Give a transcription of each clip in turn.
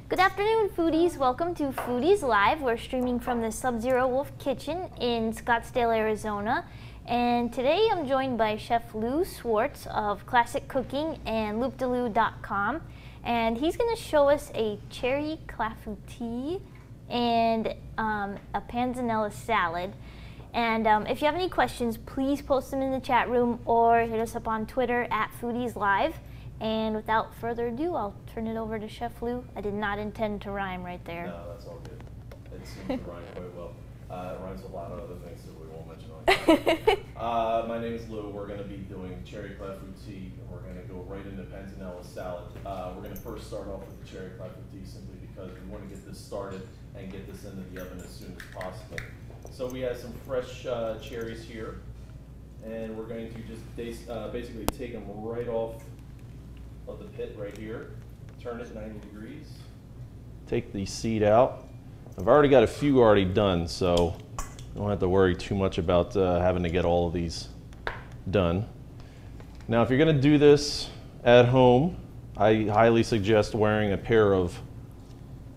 Good afternoon, foodies. Welcome to Foodies Live. We're streaming from the Sub-Zero Wolf Kitchen in Scottsdale, Arizona. And today I'm joined by Chef Lou Swartz of Classic Cooking and loopdelou.com. And he's going to show us a cherry clafoutis and a panzanella salad. And if you have any questions, please post them in the chat room or hit us up on Twitter at FoodiesLive. And without further ado, I'll turn it over to Chef Lou. I did not intend to rhyme right there. No, that's all good. It seems to rhyme quite well. It rhymes with a lot of other things that we won't mention on camera. My name is Lou. We're going to be doing cherry clafoutis, and we're going to go right into panzanella salad. We're going to first start off with the cherry clafoutis simply because we want to get this started and get this into the oven as soon as possible. So we have some fresh cherries here, and we're going to just basically take them right off of the pit right here, turn it 90 degrees. Take the seed out. I've already got a few already done, so I don't have to worry too much about having to get all of these done. Now, if you're going to do this at home, I highly suggest wearing a pair of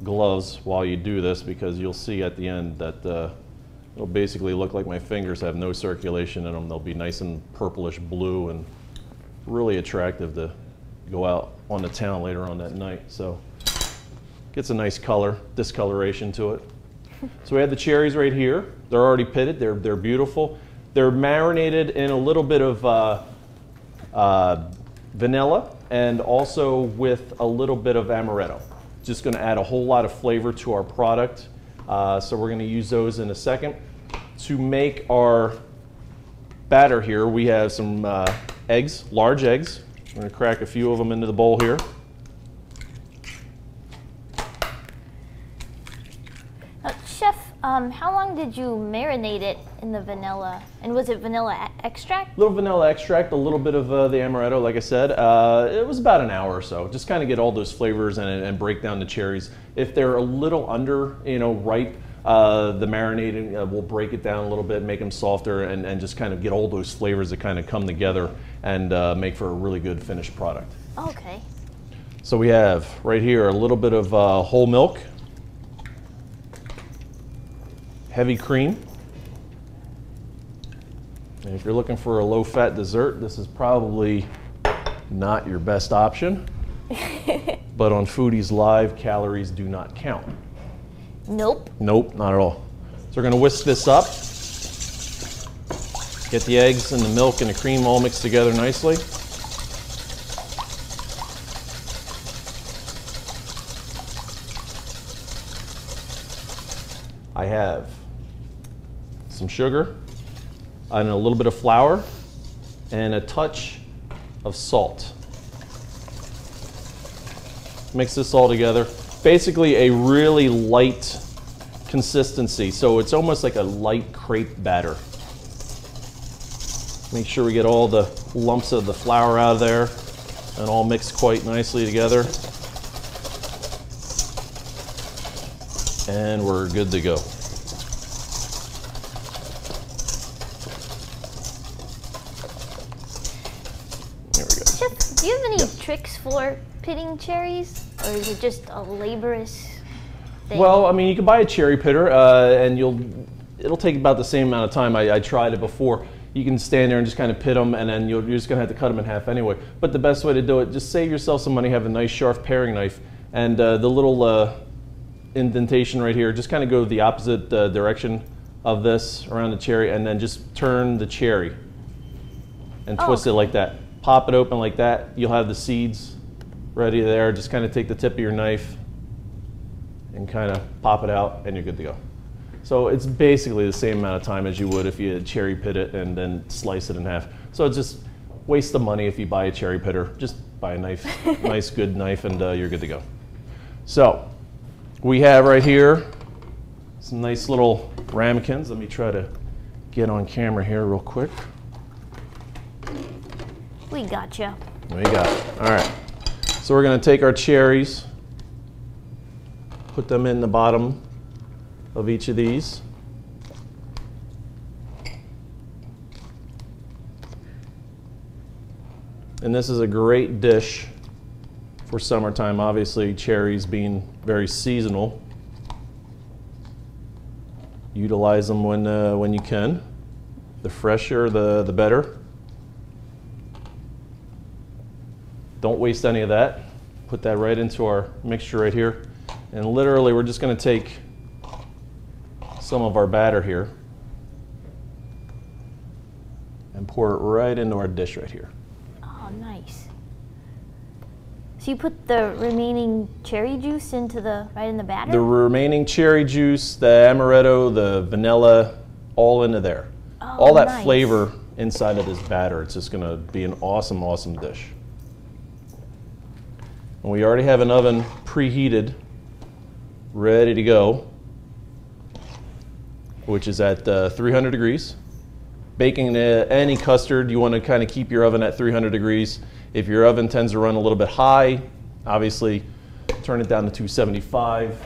gloves while you do this, because you'll see at the end that it'll basically look like my fingers have no circulation in them. They'll be nice and purplish blue and really attractive to go out on the town later on that night. So gets a nice color, discoloration to it. So we have the cherries right here. They're already pitted. They're beautiful. They're marinated in a little bit of vanilla and also with a little bit of amaretto. Just going to add a whole lot of flavor to our product. So we're going to use those in a second. To make our batter here, we have some eggs, large eggs. I'm going to crack a few of them into the bowl here. Chef, how long did you marinate it in the vanilla? And was it vanilla extract? A little vanilla extract, a little bit of the amaretto, like I said. It was about an hour or so. Just kind of get all those flavors and break down the cherries. If they're a little under, ripe, the marinating will break it down a little bit, make them softer, and just kind of get all those flavors that kind of come together and make for a really good finished product. Okay. So we have right here a little bit of whole milk, heavy cream, and if you're looking for a low-fat dessert, this is probably not your best option. But on Foodies Live, calories do not count. Nope. Nope, not at all. So we're going to whisk this up. Get the eggs and the milk and the cream all mixed together nicely. I have some sugar and a little bit of flour and a touch of salt. Mix this all together. Basically a really light consistency, so it's almost like a light crepe batter. Make sure we get all the lumps of the flour out of there and all mixed quite nicely together. And we're good to go. There we go. Chef, do you have any tricks for pitting cherries? Or is it just a laborious thing? Well, I mean, you can buy a cherry pitter, and it'll take about the same amount of time. I tried it before. You can stand there and just kind of pit them, and then you're just going to have to cut them in half anyway. But the best way to do it, just save yourself some money, have a nice sharp paring knife, and the little indentation right here, just kind of go the opposite direction of this around the cherry, and then just turn the cherry and twist it like that. Pop it open like that. You'll have the seeds ready there. Just kind of take the tip of your knife and kind of pop it out, and you're good to go. So it's basically the same amount of time as you would if you cherry pit it and then slice it in half. So it's just waste the money if you buy a cherry pitter. Just buy a knife, nice good knife, and you're good to go. So we have right here some nice little ramekins. Let me try to get on camera here real quick. We gotcha. We got it. All right. So we're going to take our cherries, put them in the bottom of each of these. And this is a great dish for summertime. Obviously, cherries being very seasonal. Utilize them when you can. The fresher, the better. Don't waste any of that. Put that right into our mixture right here. And literally, we're just going to take some of our batter here and pour it right into our dish right here. Oh, nice. So you put the remaining cherry juice into right in the batter? The remaining cherry juice, the amaretto, the vanilla, all into there. Oh, all that nice. flavor inside of this batter. It's just going to be an awesome, awesome dish. And we already have an oven preheated, ready to go, which is at 300 degrees. Baking any custard, you want to kind of keep your oven at 300 degrees. If your oven tends to run a little bit high, obviously turn it down to 275.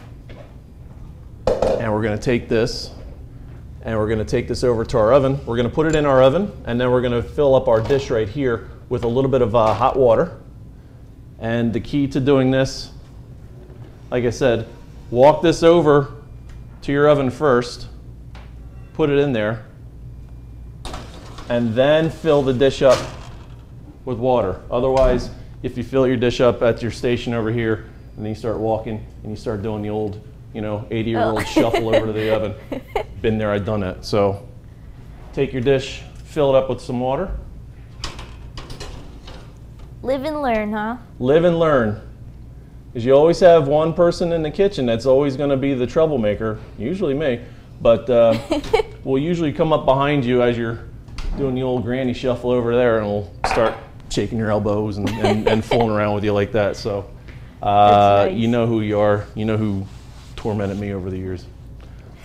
And we're going to take this, and we're going to take this over to our oven. We're going to put it in our oven, and then we're going to fill up our dish right here with a little bit of hot water. And the key to doing this, like I said, walk this over to your oven first, put it in there, and then fill the dish up with water. Otherwise, if you fill your dish up at your station over here, and then you start walking and you start doing the old, 80-year-old shuffle over to the oven. Been there, I've done that. So take your dish, fill it up with some water. Live and learn, huh? Live and learn. Because you always have one person in the kitchen that's always going to be the troublemaker, usually me, but we'll usually come up behind you as you're doing the old granny shuffle over there, and we'll start shaking your elbows and fooling around with you like that. So nice. You know who you are. You know who tormented me over the years.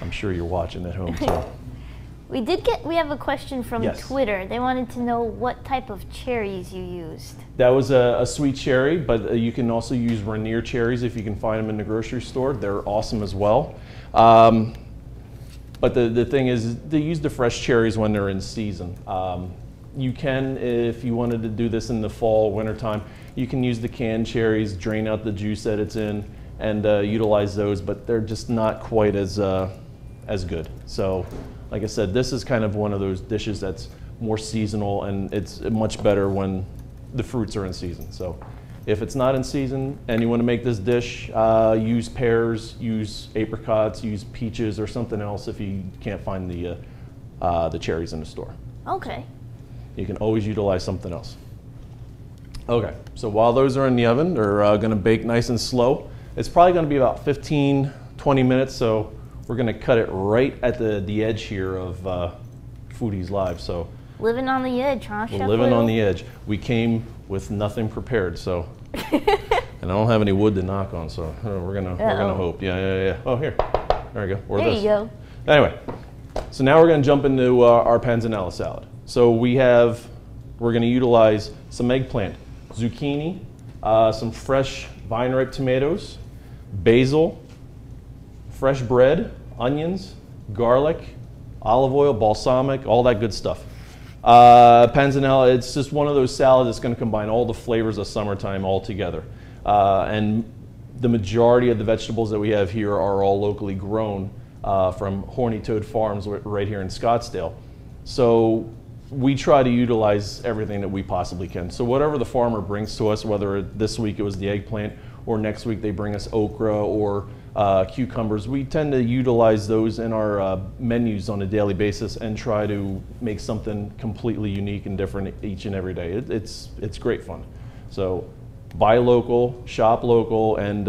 I'm sure you're watching at home too. We have a question from Yes. Twitter. They wanted to know what type of cherries you used. That was a sweet cherry, but you can also use Rainier cherries if you can find them in the grocery store. They're awesome as well. But the thing is, they use the fresh cherries when they're in season. You can, if you wanted to do this in the fall, wintertime, you can use the canned cherries, drain out the juice that it's in, and utilize those, but they're just not quite as good. So, like I said, this is kind of one of those dishes that's more seasonal, and it's much better when the fruits are in season. So if it's not in season and you want to make this dish, use pears, use apricots, use peaches or something else if you can't find the cherries in the store. Okay. You can always utilize something else. Okay, so while those are in the oven, they're going to bake nice and slow. It's probably going to be about 15, 20 minutes, so we're going to cut it right at the edge here of FoodiesLive. So living on the edge, huh, Chef? we're living on the edge. We came with nothing prepared, so and I don't have any wood to knock on, so we're gonna hope. Yeah. Oh, here, there we go. Or there this. you go. Anyway, so now we're gonna jump into our panzanella salad. So we're gonna utilize some eggplant, zucchini, some fresh vine-ripe tomatoes, basil, fresh bread, onions, garlic, olive oil, balsamic, all that good stuff. Panzanella, it's just one of those salads that's going to combine all the flavors of summertime all together. And the majority of the vegetables that we have here are all locally grown from Horny Toad Farms right here in Scottsdale. So we try to utilize everything that we possibly can. So whatever the farmer brings to us, whether this week it was the eggplant or next week they bring us okra or cucumbers, we tend to utilize those in our menus on a daily basis and try to make something completely unique and different each and every day. It's great fun. So buy local, shop local, and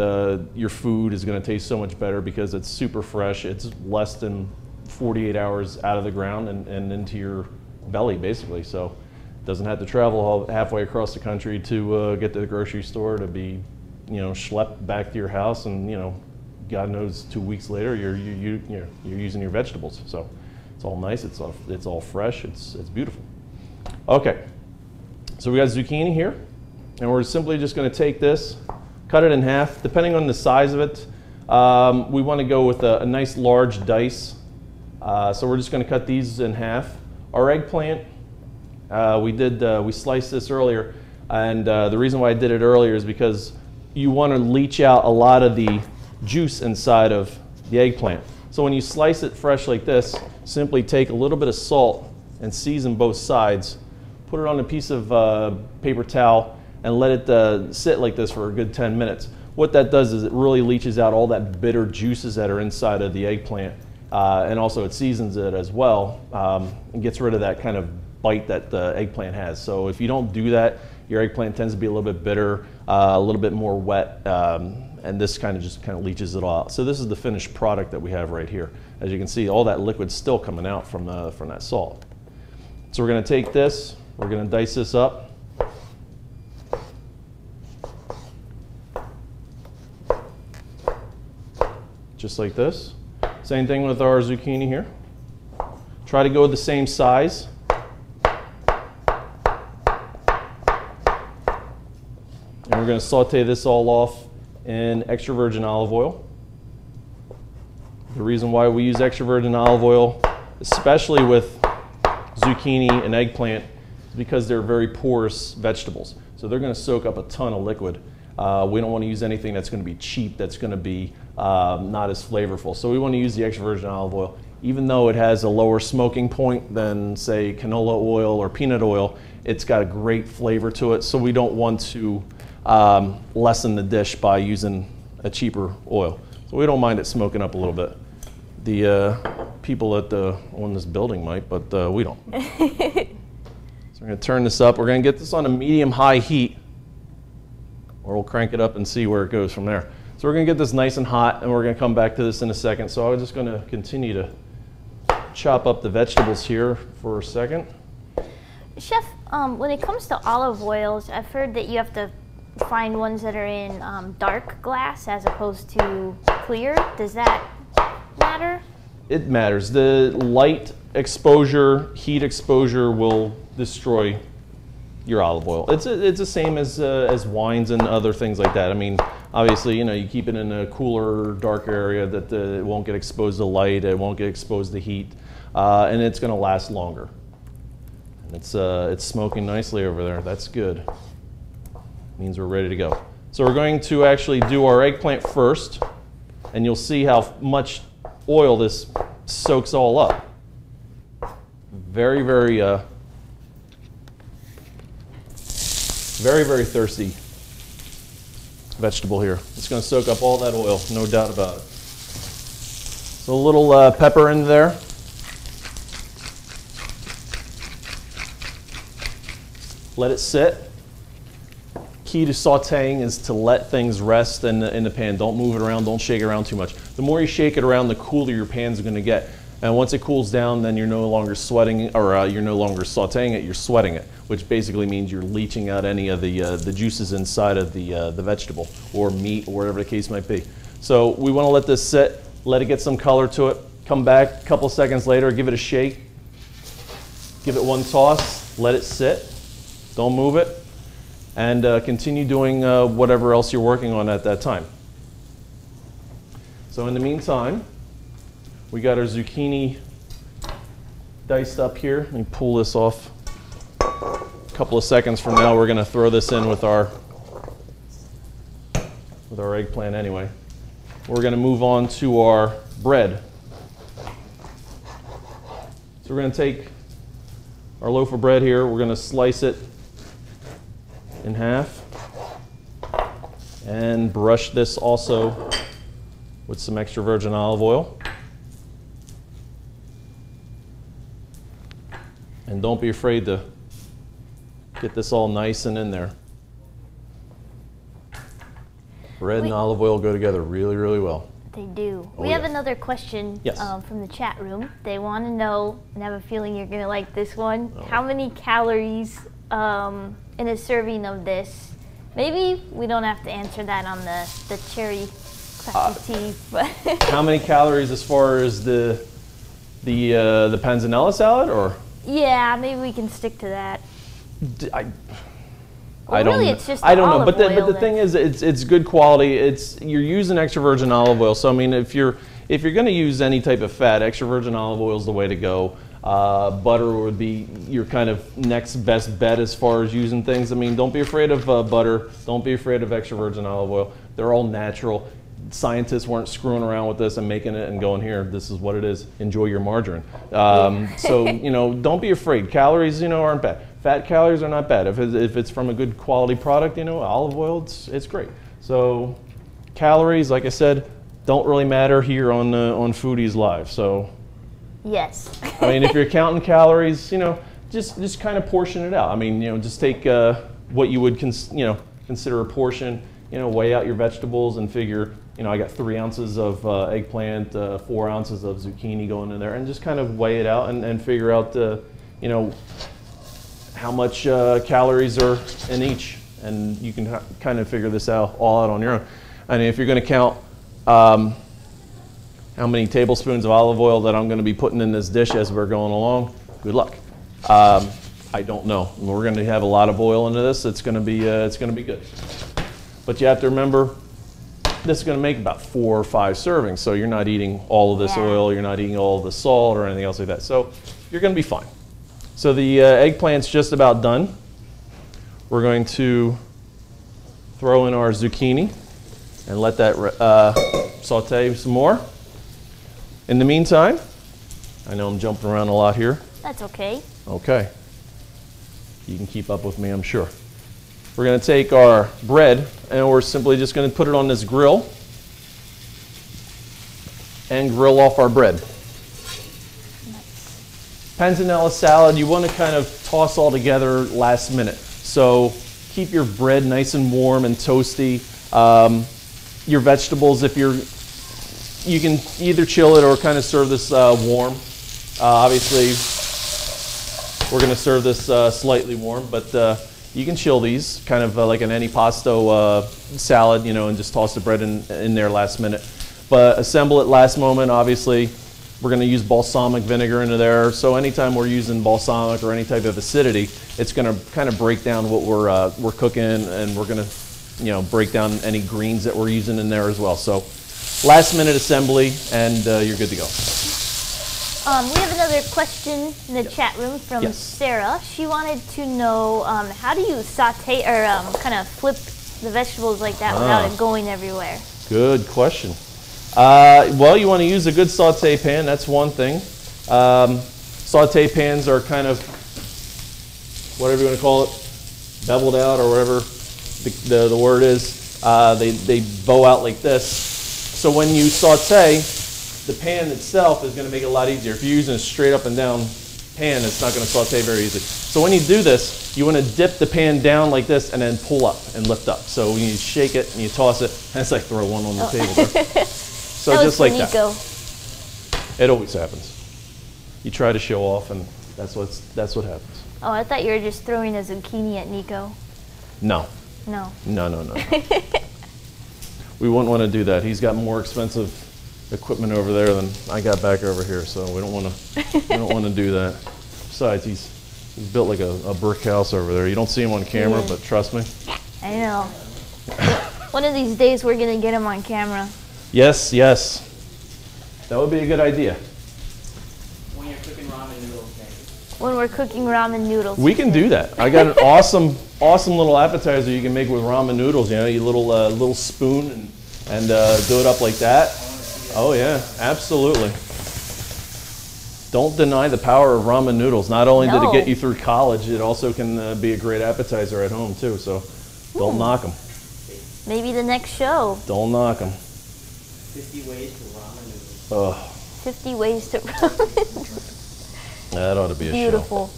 your food is going to taste so much better because it's super fresh. It's less than 48 hours out of the ground and into your belly, basically. So it doesn't have to travel halfway across the country to get to the grocery store to be, schlepped back to your house, and God knows 2 weeks later you're using your vegetables. So it's all nice. It's all fresh. It's beautiful. Okay, so we got zucchini here, and we're simply just going to take this, cut it in half. Depending on the size of it, we want to go with a nice large dice. So we're just going to cut these in half. Our eggplant, we sliced this earlier, and the reason why I did it earlier is because you want to leach out a lot of the juice inside of the eggplant. So when you slice it fresh like this, simply take a little bit of salt and season both sides, put it on a piece of paper towel, and let it sit like this for a good 10 minutes. What that does is it really leaches out all that bitter juices that are inside of the eggplant, and also it seasons it as well, and gets rid of that kind of bite that the eggplant has. So if you don't do that, your eggplant tends to be a little bit bitter, a little bit more wet, and this just leaches it all out. So this is the finished product that we have right here. As you can see, all that liquid's still coming out from that salt. So we're going to take this, we're going to dice this up. Just like this. Same thing with our zucchini here. Try to go the same size. And we're going to saute this all off in extra virgin olive oil. The reason why we use extra virgin olive oil, especially with zucchini and eggplant, is because they're very porous vegetables. So they're going to soak up a ton of liquid. We don't want to use anything that's going to be cheap, that's going to be not as flavorful. So we want to use the extra virgin olive oil. Even though it has a lower smoking point than, say, canola oil or peanut oil, it's got a great flavor to it. So we don't want to lessen the dish by using a cheaper oil. So we don't mind it smoking up a little bit. The people on this building might, but we don't. So we're going to turn this up. We're going to get this on a medium-high heat, or we'll crank it up and see where it goes from there. So we're going to get this nice and hot, and we're going to come back to this in a second. So I'm just going to continue to chop up the vegetables here for a second. Chef, when it comes to olive oils, I've heard that you have to find ones that are in dark glass as opposed to clear. Does that matter? It matters. The light exposure, heat exposure will destroy your olive oil. It's the same as wines and other things like that. I mean, obviously, you keep it in a cooler, darker area that it won't get exposed to light, it won't get exposed to heat, and it's going to last longer. And it's smoking nicely over there. That's good. Means we're ready to go. So we're going to actually do our eggplant first, and you'll see how much oil this soaks all up. Very, very, very, very thirsty vegetable here. It's going to soak up all that oil, no doubt about it. So a little pepper in there. Let it sit. Key to sauteing is to let things rest in the pan. Don't move it around, don't shake it around too much. The more you shake it around, the cooler your pans are going to get. And once it cools down, then you're no longer sweating, or you're no longer sauteing it, you're sweating it, which basically means you're leaching out any of the juices inside of the vegetable or meat or whatever the case might be. So we want to let this sit, let it get some color to it, come back a couple seconds later, give it a shake, give it one toss, let it sit, don't move it, and continue doing whatever else you're working on at that time. So in the meantime, we got our zucchini diced up here. Let me pull this off. A couple of seconds from now, we're going to throw this in with our eggplant anyway. We're going to move on to our bread. So we're going to take our loaf of bread here. We're going to slice it in half and brush this also with some extra virgin olive oil. And don't be afraid to get this all nice and in there. Bread and olive oil go together really, really well. They do. Oh, we have yeah. another question Yes. from the chat room. They want to know, and I have a feeling you're going to like this one, Oh. how many calories in a serving of this? Maybe we don't have to answer that on the cherry classic tea, but How many calories as far as the panzanella salad, or? yeah, maybe we can stick to that. I Well, don't really, know. it's just I don't know, olive but oil the thing is, it's good quality. You're using extra virgin olive oil, so I mean, if you're going to use any type of fat, extra virgin olive oil is the way to go. Butter would be your kind of next best bet as far as using things. I mean, don't be afraid of butter. Don't be afraid of extra virgin olive oil. They're all natural. Scientists weren't screwing around with this and making it and going, here, this is what it is. Enjoy your margarine. So, you know, don't be afraid. Calories, you know, aren't bad. Fat calories are not bad. If it's from a good quality product, you know, olive oil, it's great. So calories, like I said, don't really matter here on FoodiesLive. So yes. I mean, if you're counting calories, you know, just kind of portion it out. I mean, you know, just take what you would consider a portion. You know, weigh out your vegetables and figure, you know, I got 3 ounces of eggplant, 4 ounces of zucchini going in there, and just kind of weigh it out and figure out, you know, how much calories are in each, and you can kind of figure this out all out on your own. And if you're going to count how many tablespoons of olive oil that I'm going to be putting in this dish as we're going along, good luck. I don't know. We're going to have a lot of oil into this. It's going to be good. But you have to remember, this is going to make about 4 or 5 servings. So you're not eating all of this oil. You're not eating all of the salt or anything else like that. So you're going to be fine. So the eggplant's just about done. We're going to throw in our zucchini and let that saute some more. In the meantime, I know I'm jumping around a lot here. That's okay. Okay. You can keep up with me, I'm sure. We're going to take our bread and we're simply just going to put it on this grill and grill off our bread. Nice. Panzanella salad, you want to kind of toss all together last minute. So keep your bread nice and warm and toasty. Your vegetables, you can either chill it or kind of serve this warm. Obviously, we're going to serve this slightly warm, but you can chill these, kind of like an antipasto salad, you know, and just toss the bread in there last minute. But assemble it last moment, obviously. We're going to use balsamic vinegar into there. So anytime we're using balsamic or any type of acidity, it's going to kind of break down what we're cooking, and we're going to, you know, break down any greens that we're using in there as well. So last minute assembly, and you're good to go. We have another question in the chat room from Sarah. She wanted to know, how do you saute or kind of flip the vegetables like that without it going everywhere? Good question. Well, you want to use a good saute pan. That's one thing. Saute pans are kind of, whatever you want to call it, beveled out or whatever the word is. They bow out like this. So when you saute, the pan itself is going to make it a lot easier. If you're using a straight up and down pan, it's not going to saute very easily. So when you do this, you want to dip the pan down like this and then pull up and lift up. So when you shake it and you toss it, that's like throw one on the table there. So that just like Nico. that. It always happens. You try to show off, and that's what happens. Oh, I thought you were just throwing a zucchini at Nico. No. No. No. We wouldn't want to do that. He's got more expensive equipment over there than I got back over here, so we don't want to do that. Besides, he's built like a brick house over there. You don't see him on camera, but trust me. I know. One of these days we're gonna get him on camera. Yes. That would be a good idea. When you're cooking ramen noodles, maybe. When we're cooking ramen noodles. We can do that. I got an awesome little appetizer you can make with ramen noodles. You know, you little spoon and do it up like that. Oh yeah, absolutely. Don't deny the power of ramen noodles. Not only did it get you through college, it also can be a great appetizer at home too. So don't knock them. Maybe the next show. Don't knock them. 50 ways to ramen noodles. Oh. 50 ways to ramen noodles. That ought to be a Beautiful. show.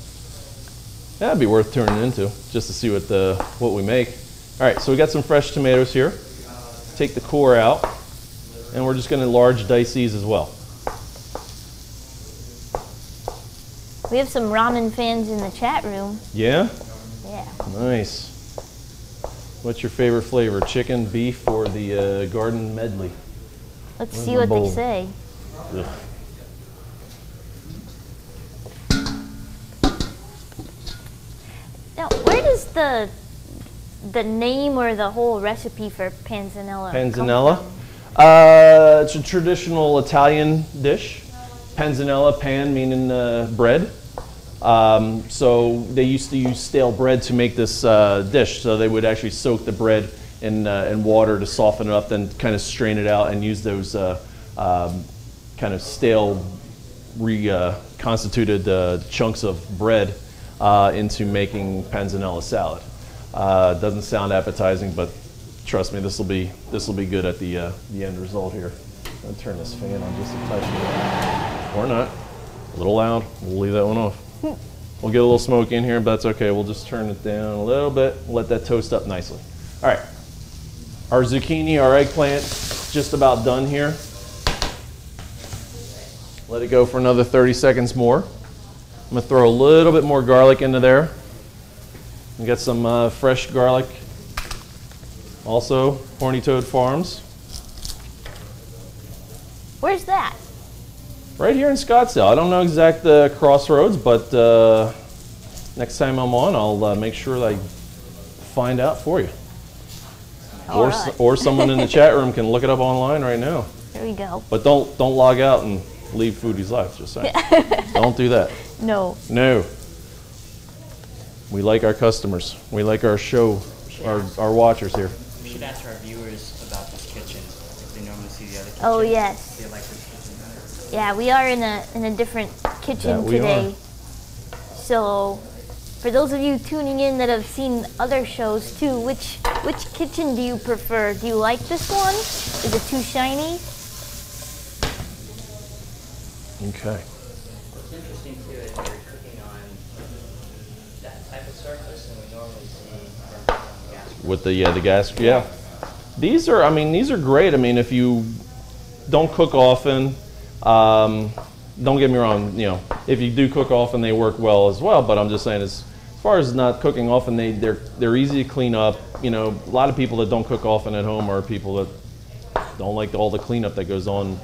That'd be worth tuning into just to see what we make. All right, so we got some fresh tomatoes here. Take the core out, and we're just going to large dice these as well. We have some ramen fans in the chat room. Yeah? Yeah. Nice. What's your favorite flavor, chicken, beef, or the garden medley? Let's see what they say. Ugh. Now, where does the name or the whole recipe for panzanella Panzanella? come from? It's a traditional Italian dish. Panzanella, pan meaning bread. So they used to use stale bread to make this dish. So they would actually soak the bread in water to soften it up, then kind of strain it out and use those kind of stale, reconstituted chunks of bread into making panzanella salad. Doesn't sound appetizing, but trust me, this will be good at the end result here. I'll turn this fan on just a touch, or not. A little loud. We'll leave that one off. We'll get a little smoke in here, but that's okay. We'll just turn it down a little bit. Let that toast up nicely. All right. Our zucchini, our eggplant, just about done here. Let it go for another 30 seconds more. I'm gonna throw a little bit more garlic into there. We got some fresh garlic. Also, Horny Toad Farms. Where's that? Right here in Scottsdale. I don't know exact crossroads, but next time I'm on, I'll make sure that I find out for you. Or someone in the chat room can look it up online right now. There we go. But don't log out and leave FoodiesLive, just saying. Don't do that. No. No. We like our customers. We like our show, our watchers here. We should ask our viewers about this kitchen. If they normally see the other kitchen. Oh yes. They like this kitchen better. Yeah, we are in a different kitchen we today. are. So, for those of you tuning in that have seen other shows too, which kitchen do you prefer? Do you like this one? Is it too shiny? Okay. What's interesting too is you're cooking on that type of surface, and we normally see burnt on gas. With the gas, yeah. These are great. I mean, if you don't cook often, don't get me wrong, if you do cook often, they work well as well. But I'm just saying, as far as not cooking often, they're easy to clean up. A lot of people that don't cook often at home are people that don't like all the cleanup that goes on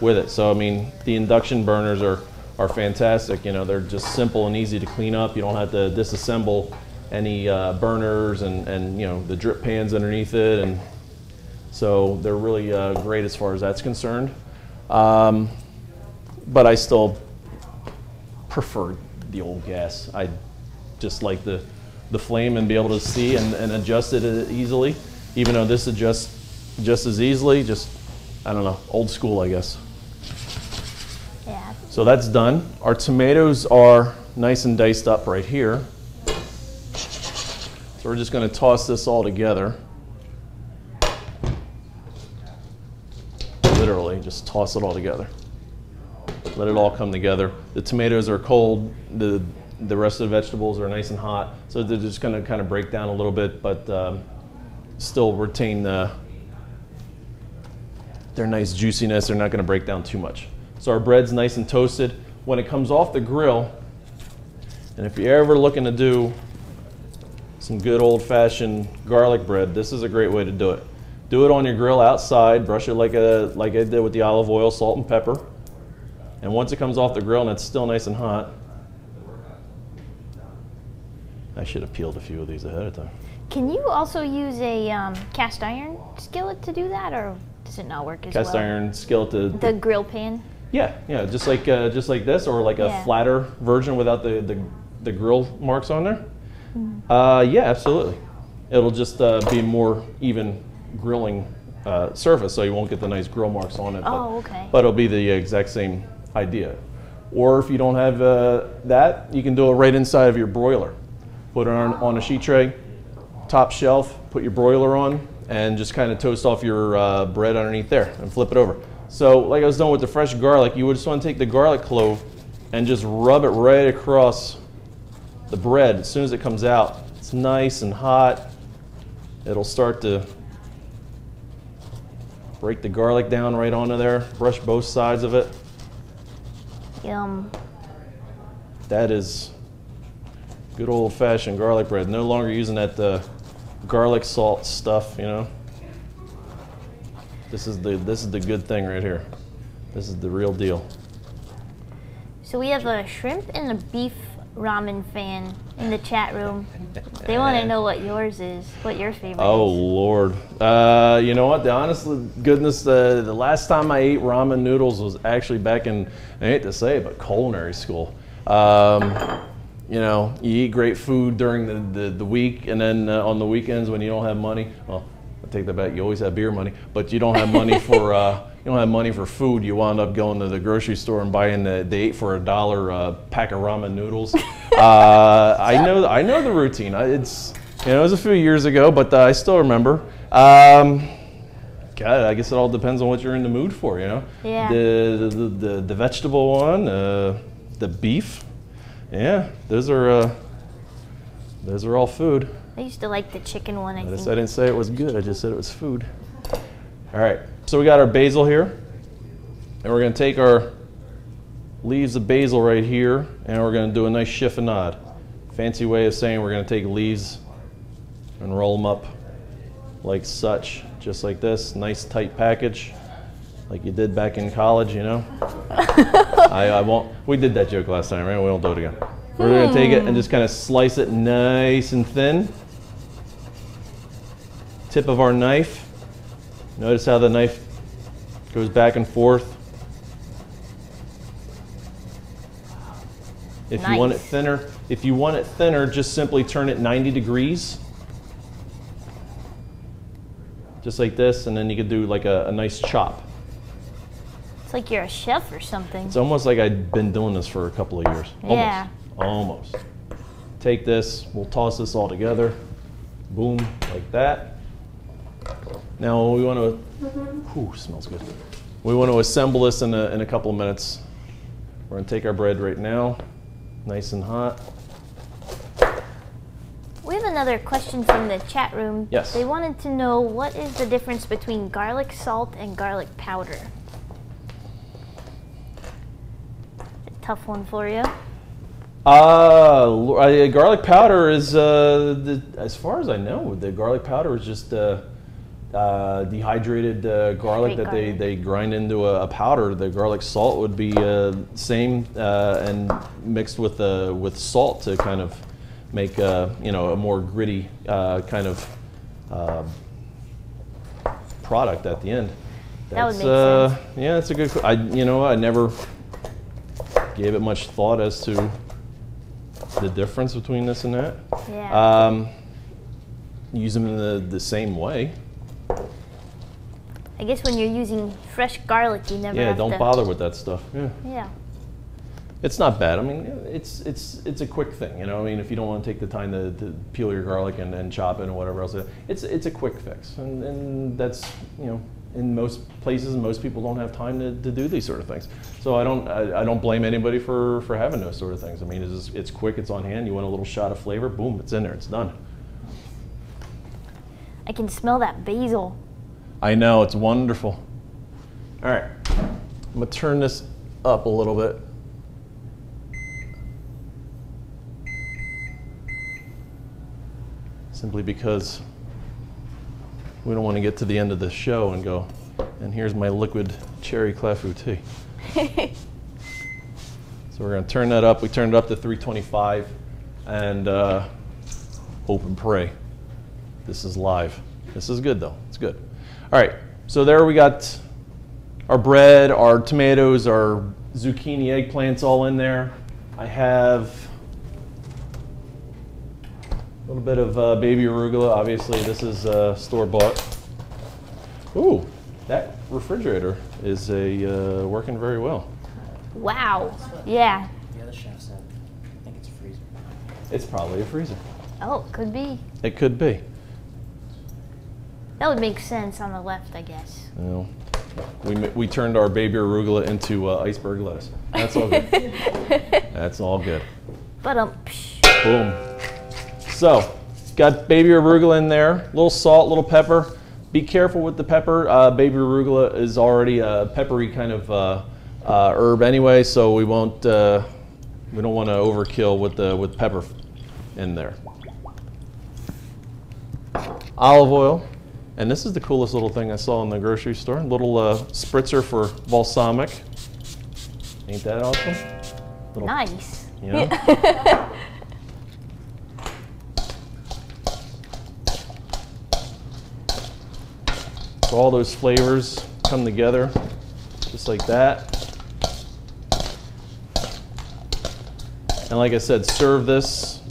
with it. So I mean, the induction burners are fantastic. They're just simple and easy to clean up. You don't have to disassemble any burners and the drip pans underneath it, and so they're really great as far as that's concerned. But I still prefer the old gas. I just like the flame and be able to see and adjust it easily, even though this adjusts just as easily. Just, I don't know, old school, I guess. Yeah. So that's done. Our tomatoes are nice and diced up right here. So we're just going to toss this all together. Literally, just toss it all together. Let it all come together. The tomatoes are cold. The rest of the vegetables are nice and hot. So they're just going to kind of break down a little bit, but still retain their nice juiciness. They're not going to break down too much. So our bread's nice and toasted. When it comes off the grill, and if you're ever looking to do some good old-fashioned garlic bread, this is a great way to do it. Do it on your grill outside. Brush it like I did with the olive oil, salt, and pepper. And once it comes off the grill and it's still nice and hot, I should have peeled a few of these ahead of time. Can you also use a cast iron skillet to do that, or does it not work as well? Cast iron skillet. The grill pan. Yeah, just like this, or like a flatter version without the grill marks on there. Yeah, absolutely. It'll just be more even grilling surface, so you won't get the nice grill marks on it. Oh, okay. But it'll be the exact same idea. Or if you don't have that, you can do it right inside of your broiler. Put it on a sheet tray, top shelf, put your broiler on, and just kind of toast off your bread underneath there and flip it over. So like I was doing with the fresh garlic, you would just want to take the garlic clove and just rub it right across the bread. As soon as it comes out, it's nice and hot. It'll start to break the garlic down right onto there. Brush both sides of it. Yum. That is good old-fashioned garlic bread. No longer using that garlic salt stuff, This is the good thing right here. This is the real deal. So we have a shrimp and a beef ramen fan in the chat room. They want to know what yours is, what your favorite Oh, is. Lord. You know what? The honest goodness, the last time I ate ramen noodles was actually back in, I hate to say it, but culinary school. You know, you eat great food during the week, and then on the weekends when you don't have money, well, I take that back, you always have beer money, but you don't have money for you don't have money for food. You wound up going to the grocery store and buying the 8 for $1 pack of ramen noodles. I know the routine. It's, you know, it was a few years ago, but I still remember. God, I guess it all depends on what you're in the mood for, you know. Yeah. The vegetable one, the beef. Yeah, those are all food. I used to like the chicken one, I think. I didn't say it was good, I just said it was food. All right, so we got our basil here, and we're gonna take our leaves of basil right here, and we're gonna do a nice chiffonade. Fancy way of saying we're gonna take leaves and roll them up like such, just like this, nice tight package, like you did back in college, you know? I won't, we did that joke last time, right? We won't do it again. We're gonna take it and just kind of slice it nice and thin. Tip of our knife. Notice how the knife goes back and forth. If you want it thinner, just simply turn it 90 degrees. Just like this, and then you could do like a nice chop. It's like you're a chef or something. It's almost like I've been doing this for a couple of years. Almost. Yeah. Almost. Take this, we'll toss this all together. Boom, like that. Now we want to, smells good. We want to assemble this in a couple of minutes. We're going to take our bread right now, nice and hot. We have another question from the chat room. Yes. They wanted to know, what is the difference between garlic salt and garlic powder? A tough one for you. Garlic powder is, as far as I know, the garlic powder is just dehydrated garlic that they grind into a powder. The garlic salt would be same and mixed with salt to kind of make you know, a more gritty kind of product at the end. That would make sense. Yeah, that's a good. I never gave it much thought as to the difference between this and that. Yeah. Use them in the same way. I guess when you're using fresh garlic, you never have don't bother with that stuff. Yeah. Yeah. It's not bad. I mean, it's a quick thing, you know. I mean, if you don't want to take the time to peel your garlic and chop it and whatever else, it's a quick fix, and that's, you know, in most places and most people don't have time to do these sort of things. So I don't blame anybody for having those sort of things. I mean, it's quick, it's on hand. You want a little shot of flavor, boom, it's in there, it's done. I can smell that basil. I know, it's wonderful. All right, I'm gonna turn this up a little bit. Simply because we don't want to get to the end of the show and go, and here's my liquid cherry clafouti tea. So we're gonna turn that up. We turned it up to 325 and hope and pray. This is live. This is good though, it's good. All right, so there we got our bread, our tomatoes, our zucchini, eggplants all in there. I have a little bit of baby arugula. Obviously, this is store-bought. Ooh, that refrigerator is working very well. Wow. Yeah. The other chef said, I think it's a freezer. It's probably a freezer. Oh, could be. It could be. That would make sense on the left, I guess. You know, we turned our baby arugula into iceberg lettuce. That's all good. That's all good. Boom. So, got baby arugula in there. A little salt, a little pepper. Be careful with the pepper. Baby arugula is already a peppery kind of herb anyway, so we won't. We don't want to overkill with pepper in there. Olive oil. And this is the coolest little thing I saw in the grocery store. Little spritzer for balsamic. Ain't that awesome? Nice. you know? So all those flavors come together just like that. And like I said, serve this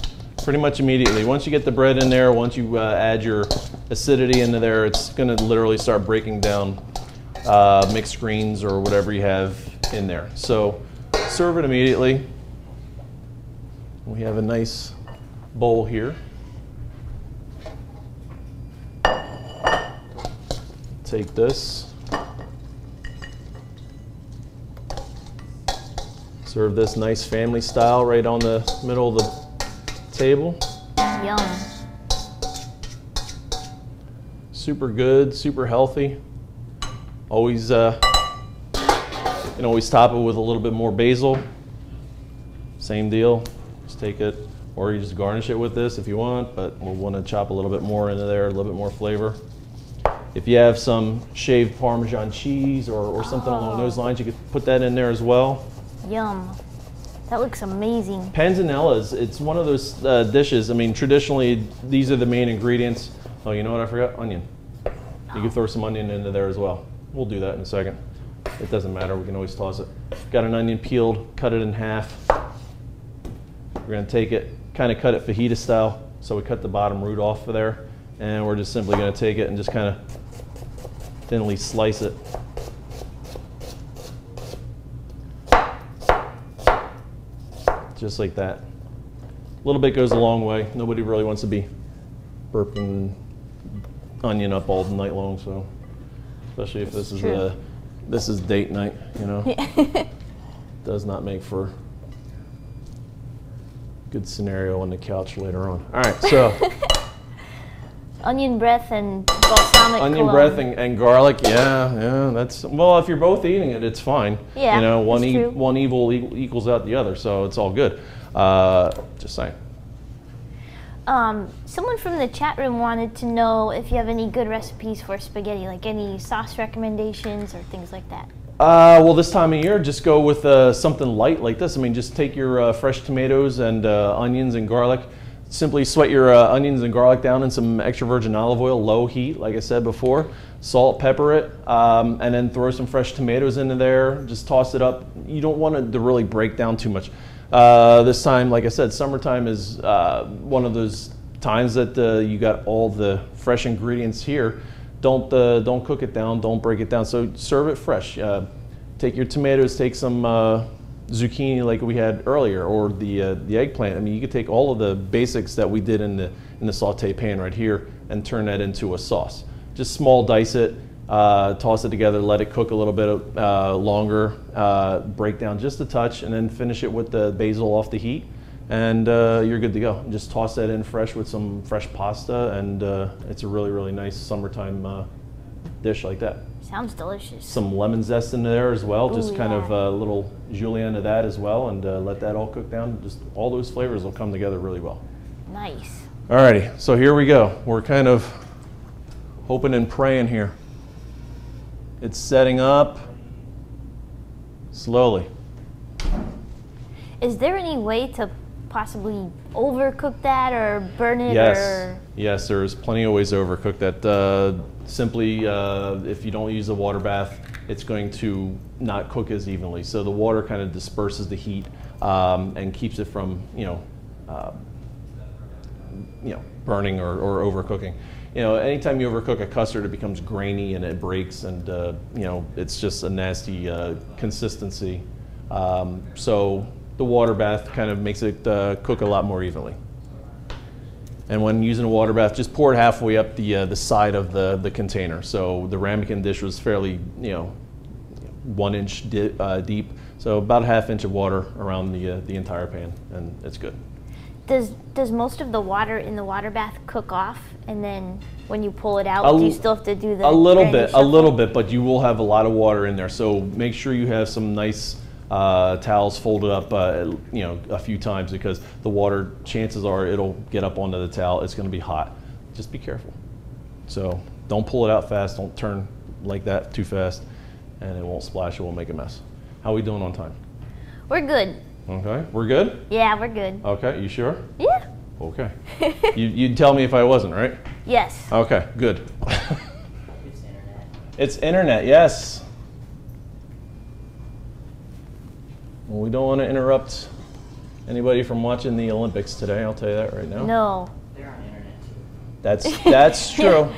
pretty much immediately. Once you get the bread in there, once you add your acidity into there, it's gonna literally start breaking down mixed greens or whatever you have in there. So serve it immediately. We have a nice bowl here. Take this. Serve this nice family style right on the middle of the table. Yum. Super good, super healthy. Always, you can always top it with a little bit more basil. Same deal. Just take it, or you just garnish it with this if you want, but we'll want to chop a little bit more into there, a little bit more flavor. If you have some shaved Parmesan cheese or something along those lines, you could put that in there as well. Yum. That looks amazing. Panzanella, it's one of those dishes. I mean, traditionally, these are the main ingredients. Oh, you know what I forgot? Onion. You can throw some onion into there as well. We'll do that in a second. It doesn't matter, we can always toss it. Got an onion peeled, cut it in half. We're gonna take it, kind of cut it fajita style. So we cut the bottom root off of there, and we're just simply gonna take it and just kind of thinly slice it. Just like that. A little bit goes a long way. Nobody really wants to be burping onion up all night long, so especially if this is date night, you know. Does not make for a good scenario on the couch later on. All right, so onion breath and balsamic onion cologne. breath and garlic, yeah, that's, well, if you're both eating it, it's fine. Yeah, you know, true. one evil equals out the other, so it's all good. Just saying. Someone from the chat room wanted to know if you have any good recipes for spaghetti, like any sauce recommendations or things like that. Well, this time of year, just go with something light like this. I mean, just take your fresh tomatoes and onions and garlic. Simply sweat your onions and garlic down in some extra virgin olive oil, low heat, like I said before. Salt, pepper it, and then throw some fresh tomatoes into there. Just toss it up. You don't want it to really break down too much. This time, like I said, summertime is one of those times that you got all the fresh ingredients here. Don't cook it down, don't break it down. So serve it fresh. Take your tomatoes, take some zucchini like we had earlier, or the eggplant. I mean, you could take all of the basics that we did in the saute pan right here and turn that into a sauce. Just small dice it, toss it together, let it cook a little bit longer, break down just a touch, and then finish it with the basil off the heat, and you're good to go. Just toss that in fresh with some fresh pasta, and it's a really, really nice summertime dish like that. Sounds delicious. Some lemon zest in there as well, Ooh, just kind yeah. of a little julienne of that as well, and let that all cook down. Just all those flavors will come together really well. Nice. Alrighty, so here we go. We're kind of hoping and praying here. It's setting up slowly. Is there any way to possibly overcook that or burn it? Yes, or? yes, there's plenty of ways to overcook that. Simply, if you don't use a water bath, it's going to not cook as evenly. So the water kind of disperses the heat and keeps it from, burning or overcooking. You know, anytime you overcook a custard, it becomes grainy and it breaks, and it's just a nasty consistency. So the water bath kind of makes it cook a lot more evenly. And when using a water bath, just pour it halfway up the side of the container. So the ramekin dish was fairly, 1 inch deep. So about a ½ inch of water around the entire pan, and it's good. Does most of the water in the water bath cook off, and then when you pull it out, do you still have to do the a little bit, but you will have a lot of water in there. So make sure you have some nice towels folded up, a few times, because the water, chances are, it'll get up onto the towel. It's going to be hot. Just be careful. So don't pull it out fast. Don't turn like that too fast, and it won't splash. It won't make a mess. How are we doing on time? We're good. Okay, we're good? Yeah, we're good. Okay, you sure? Yeah. Okay. You'd tell me if I wasn't, right? Yes. Okay, good. It's internet. It's internet, yes. Well, we don't want to interrupt anybody from watching the Olympics today, I'll tell you that right now. No. They're on internet too. That's true.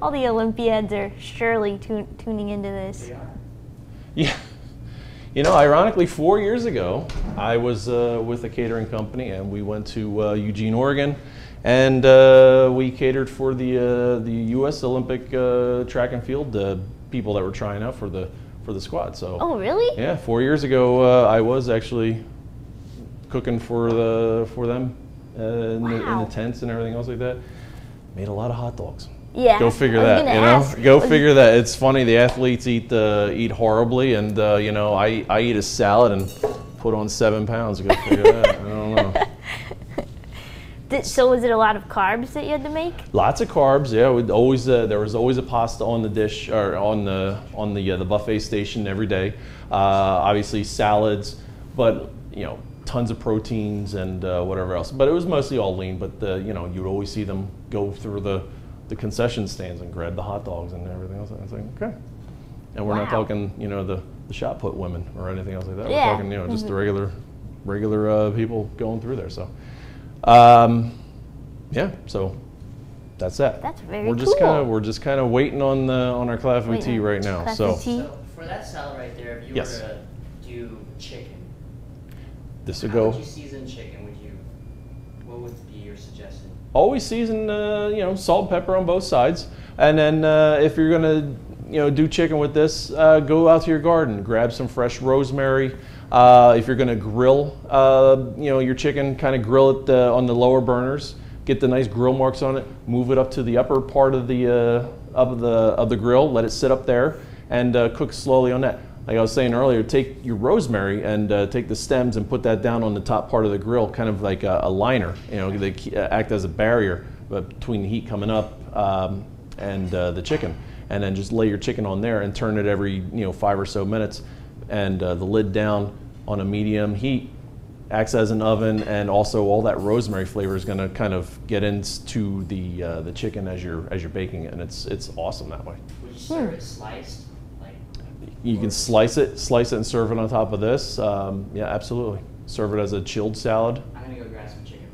All the Olympiads are surely tuning into this. They are. Yeah. You know, ironically, 4 years ago, I was with a catering company, and we went to Eugene, Oregon, and we catered for the U.S. Olympic track and field people that were trying out for the squad. So. Oh, really? Yeah, 4 years ago, I was actually cooking for them in the tents and everything else like that. Made a lot of hot dogs. Yeah. Go figure that, you know? Go figure that. It's funny, the athletes eat horribly, and you know, I eat a salad and put on 7 pounds. Go figure that. I don't know. So was it a lot of carbs that you had to make? Lots of carbs, yeah. We'd always there was always a pasta on the dish, or on the buffet station every day. Obviously salads, but you know, tons of proteins and whatever else. But it was mostly all lean. But you know, you'd always see them go through the concession stands and grab the hot dogs and everything else. And it's like, okay. And we're not talking, you know, the shot put women or anything else like that. Yeah. We're talking, you know, just the regular people going through there. So, yeah. So that's that. That's very cool. We're just kind of waiting on our clafouti tea right now. So for that salad right there, if you yes. were to do chicken, this would how go. would you season chicken? What would be your suggestion? Always season, you know, salt, pepper on both sides, and then if you're gonna, you know, do chicken with this, go out to your garden, grab some fresh rosemary. If you're gonna grill, you know, your chicken, kind of grill it on the lower burners, get the nice grill marks on it, move it up to the upper part of the grill, let it sit up there, and cook slowly on that. Like I was saying earlier, take your rosemary and take the stems and put that down on the top part of the grill, kind of like a liner. You know, they act as a barrier between the heat coming up and the chicken. And then just lay your chicken on there and turn it every 5 or so minutes, and the lid down on a medium heat. Acts as an oven, and also all that rosemary flavor is going to kind of get into the chicken as you're baking it, and it's awesome that way. Would you serve it sliced? You can slice it and serve it on top of this. Yeah, absolutely. Serve it as a chilled salad. I'm gonna go grab some chicken.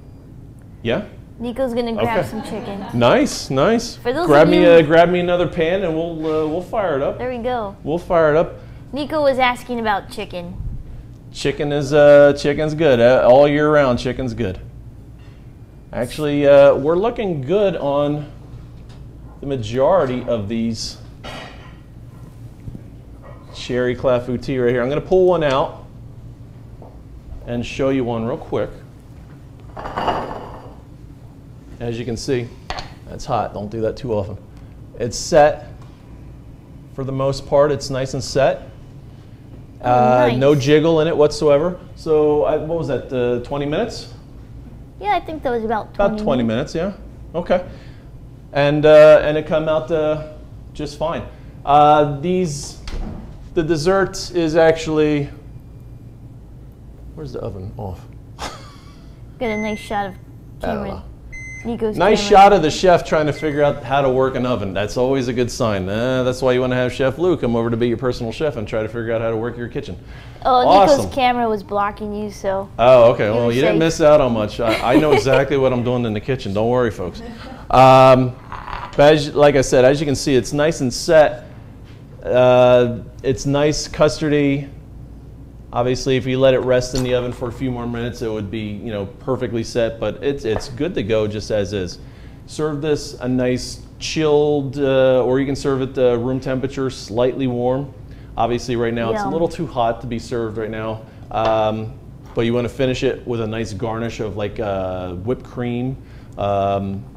Yeah. Nico's gonna grab some chicken. Nice, nice. For those grab of you, grab me another pan, and we'll fire it up. There we go. We'll fire it up. Nico was asking about chicken. Chicken's good all year round. Chicken's good. Actually, we're looking good on the majority of these cherry clafouti right here. I'm going to pull one out and show you one real quick. As you can see, that's hot. Don't do that too often. It's set for the most part. It's nice and set. Nice. No jiggle in it whatsoever. So what was that, 20 minutes? Yeah, I think that was about 20 About 20 minutes, yeah. Okay. And it come out just fine. The dessert is actually, where's the oven off? Get a nice shot of camera. Nico's nice camera. shot of the chef trying to figure out how to work an oven. That's always a good sign. That's why you want to have Chef Lou come over to be your personal chef and try to figure out how to work your kitchen. Oh, awesome. Nico's camera was blocking you, so. Oh, okay. Well, you didn't miss out on much. I know exactly what I'm doing in the kitchen. Don't worry, folks. But like I said, as you can see, it's nice and set. It's nice custardy. Obviously, if you let it rest in the oven for a few more minutes, it would be, perfectly set. But it's good to go just as is. Serve this a nice chilled, or you can serve it room temperature, slightly warm. Obviously, right now it's a little too hot to be served right now. But you want to finish it with a nice garnish of like whipped cream,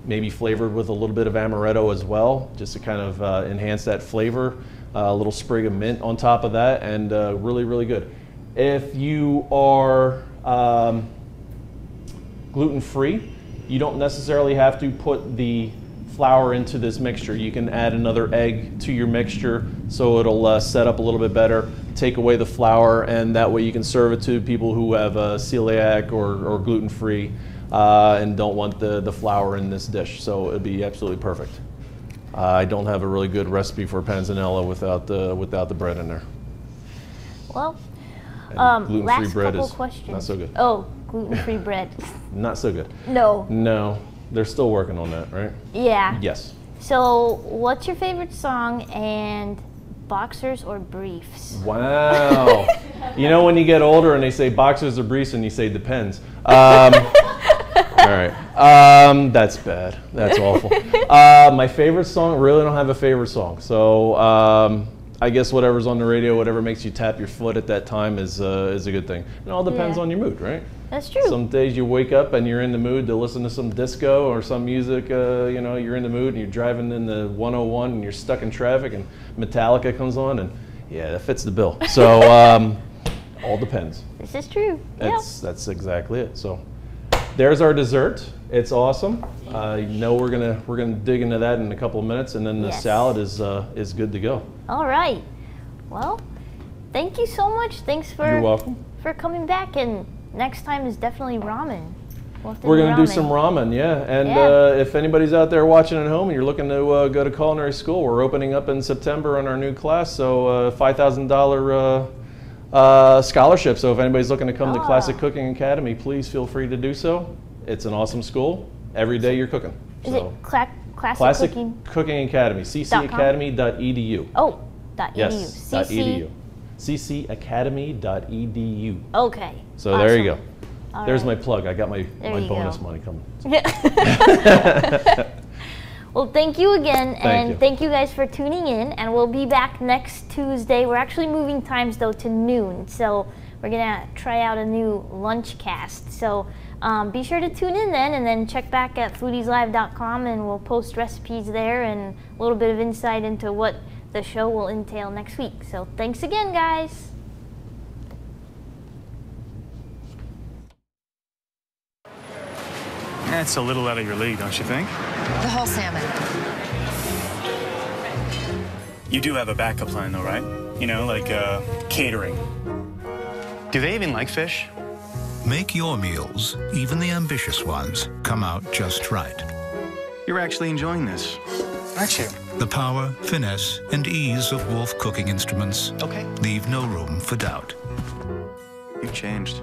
maybe flavored with a little bit of amaretto as well, just to kind of enhance that flavor. A little sprig of mint on top of that, and really, really good. If you are gluten-free, you don't necessarily have to put the flour into this mixture. You can add another egg to your mixture so it'll set up a little bit better. take away the flour, and that way you can serve it to people who have celiac or gluten-free and don't want the flour in this dish. So it'd be absolutely perfect. I don't have a really good recipe for panzanella without the bread in there. Well, gluten-free last bread couple is questions. not so good. Oh, gluten-free bread. Not so good. No. No, they're still working on that, right? Yeah. Yes. So, what's your favorite song, and boxers or briefs? Wow. You know when you get older and they say boxers or briefs and you say depends. All right. That's bad. That's awful. My favorite song, really don't have a favorite song. So I guess whatever's on the radio, whatever makes you tap your foot at that time is a good thing. It all depends on your mood, right? That's true. Some days you wake up and you're in the mood to listen to some disco or some music, you know, you're in the mood and you're driving in the 101 and you're stuck in traffic and Metallica comes on and yeah, that fits the bill. So all depends. This is true. That's exactly it. So there's our dessert. It's awesome. You know we're gonna dig into that in a couple of minutes, and then the salad is good to go. All right. Well, thank you so much. Thanks for You're welcome. For coming back, and next time is definitely ramen. We're gonna do some ramen, yeah. And if anybody's out there watching at home and you're looking to go to culinary school, we're opening up in September on our new class. So $5,000 scholarship. So if anybody's looking to come to Classic Cooking Academy, please feel free to do so. It's an awesome school. Every day you're cooking. Is it Classic Cooking Academy, ccacademy.edu. Oh, .edu. Yes, .edu. ccacademy.edu. Okay. So there you go. All There's right. my plug. I got my bonus money coming. Well, thank you again, and you. thank you guys for tuning in, and we'll be back next Tuesday. We're actually moving times, though, to noon, so we're going to try out a new lunch cast. So be sure to tune in then, and then check back at FoodiesLive.com, and we'll post recipes there and a little bit of insight into what the show will entail next week. So thanks again, guys. That's a little out of your league, don't you think? The whole salmon. You do have a backup plan, though, right? You know, like catering. Do they even like fish? Make your meals, even the ambitious ones, come out just right. You're actually enjoying this, aren't you? The power, finesse, and ease of Wolf cooking instruments Okay. leave no room for doubt. You've changed.